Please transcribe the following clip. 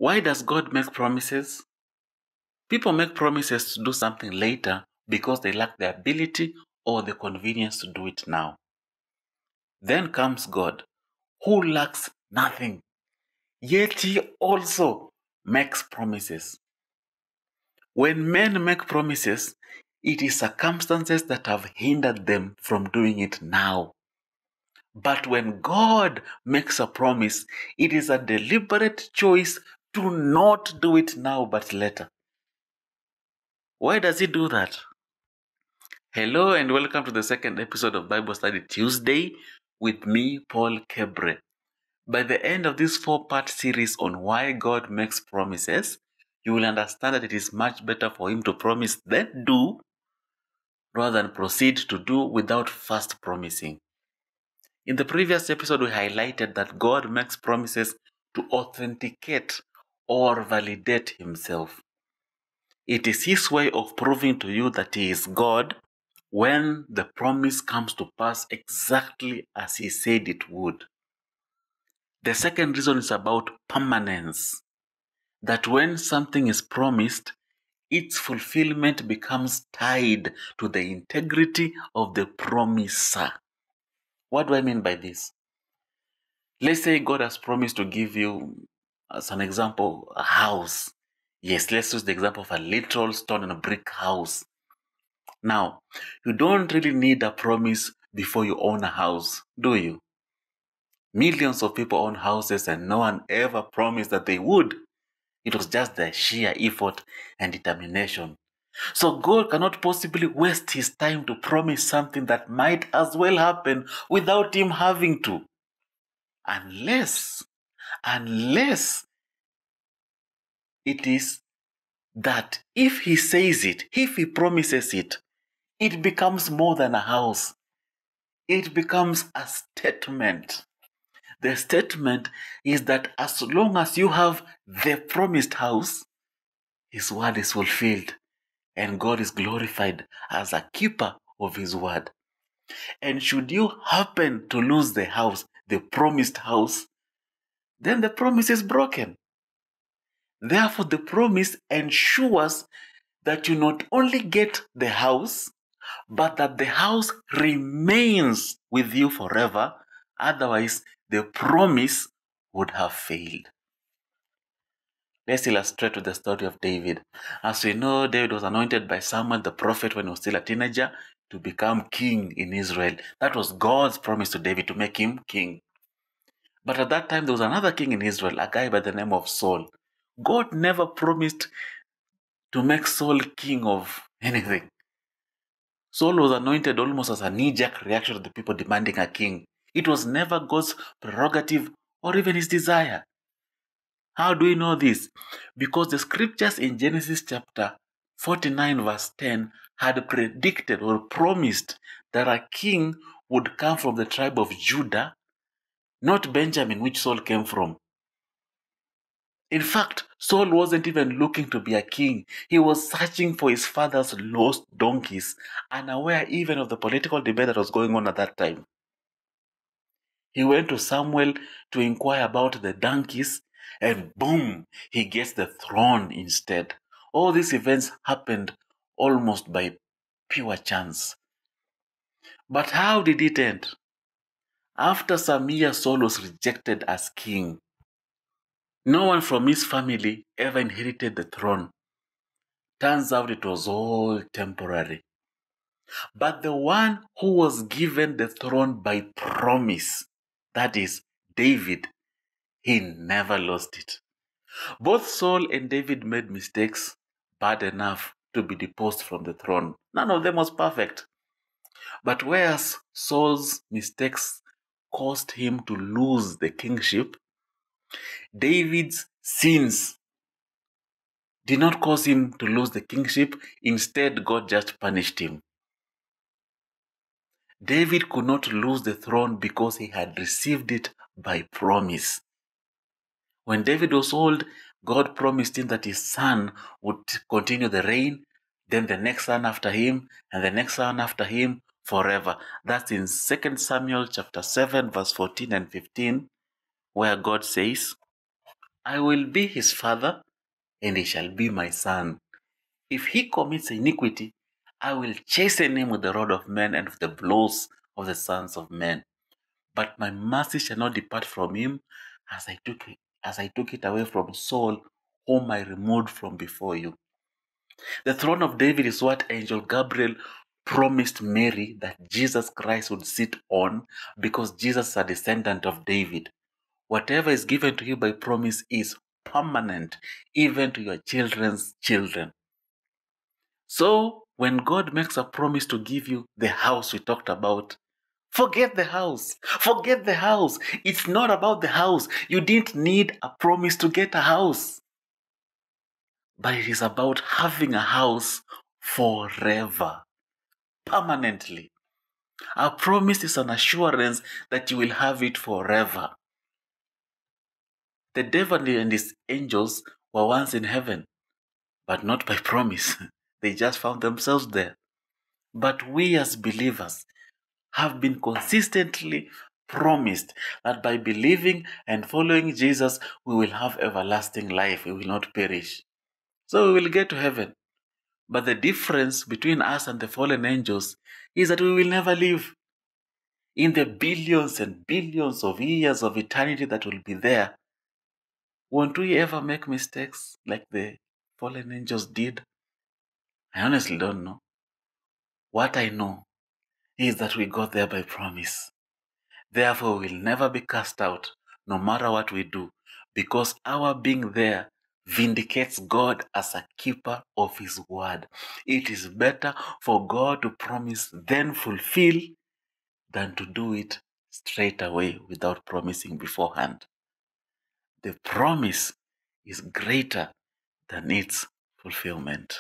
Why does God make promises? People make promises to do something later because they lack the ability or the convenience to do it now. Then comes God, who lacks nothing, yet he also makes promises. When men make promises, it is circumstances that have hindered them from doing it now. But when God makes a promise, it is a deliberate choice to not do it now but later. Why does he do that? Hello and welcome to the second episode of Bible Study Tuesday with me, Paul Kebre. By the end of this 4-part series on why God makes promises, you will understand that it is much better for him to promise then do rather than proceed to do without first promising. In the previous episode, we highlighted that God makes promises to authenticate or validate himself. It is his way of proving to you that he is God when the promise comes to pass exactly as he said it would. The second reason is about permanence. That when something is promised, its fulfillment becomes tied to the integrity of the promiser. What do I mean by this? Let's say God has promised to give you, as an example, a house. Yes, let's use the example of a literal stone and brick house. Now, you don't really need a promise before you own a house, do you? Millions of people own houses and no one ever promised that they would. It was just their sheer effort and determination. So God cannot possibly waste his time to promise something that might as well happen without him having to. Unless it is that if he says it, if he promises it, it becomes more than a house. It becomes a statement. The statement is that as long as you have the promised house, his word is fulfilled and God is glorified as a keeper of his word. And should you happen to lose the house, the promised house, then the promise is broken. Therefore, the promise ensures that you not only get the house, but that the house remains with you forever. Otherwise, the promise would have failed. Let's illustrate with the story of David. As we know, David was anointed by Samuel the prophet when he was still a teenager to become king in Israel. That was God's promise to David, to make him king. But at that time, there was another king in Israel, a guy by the name of Saul. God never promised to make Saul king of anything. Saul was anointed almost as a knee-jerk reaction to the people demanding a king. It was never God's prerogative or even his desire. How do we know this? Because the scriptures in Genesis chapter 49 verse 10 had predicted or promised that a king would come from the tribe of Judah, not Benjamin, which Saul came from. In fact, Saul wasn't even looking to be a king. He was searching for his father's lost donkeys, unaware even of the political debate that was going on at that time. He went to Samuel to inquire about the donkeys, and boom, he gets the throne instead. All these events happened almost by pure chance. But how did it end? After some years, Saul was rejected as king. No one from his family ever inherited the throne. Turns out it was all temporary. But the one who was given the throne by promise, that is David, he never lost it. Both Saul and David made mistakes bad enough to be deposed from the throne. None of them was perfect. But whereas Saul's mistakes caused him to lose the kingship, David's sins did not cause him to lose the kingship. Instead, God just punished him. David could not lose the throne because he had received it by promise. When David was old, God promised him that his son would continue the reign, then the next son after him, and the next son after him forever. That's in 2 Samuel chapter 7, verse 14 and 15, where God says, I will be his father, and he shall be my son. If he commits iniquity, I will chasten him with the rod of men and with the blows of the sons of men. But my mercy shall not depart from him, as I took it away from Saul, whom I removed from before you. The throne of David is what angel Gabriel promised Mary that Jesus Christ would sit on, because Jesus is a descendant of David. Whatever is given to you by promise is permanent, even to your children's children. So, when God makes a promise to give you the house we talked about, forget the house. Forget the house. It's not about the house. You didn't need a promise to get a house. But it is about having a house forever, permanently. A promise is an assurance that you will have it forever. The devil and his angels were once in heaven, but not by promise. They just found themselves there. But we as believers have been consistently promised that by believing and following Jesus, we will have everlasting life. We will not perish. So we will get to heaven. But the difference between us and the fallen angels is that we will never live. In the billions and billions of years of eternity that will be there, won't we ever make mistakes like the fallen angels did? I honestly don't know. What I know is that we got there by promise. Therefore, we will never be cast out, no matter what we do, because our being there vindicates God as a keeper of his word. It is better for God to promise then fulfill than to do it straight away without promising beforehand. The promise is greater than its fulfillment.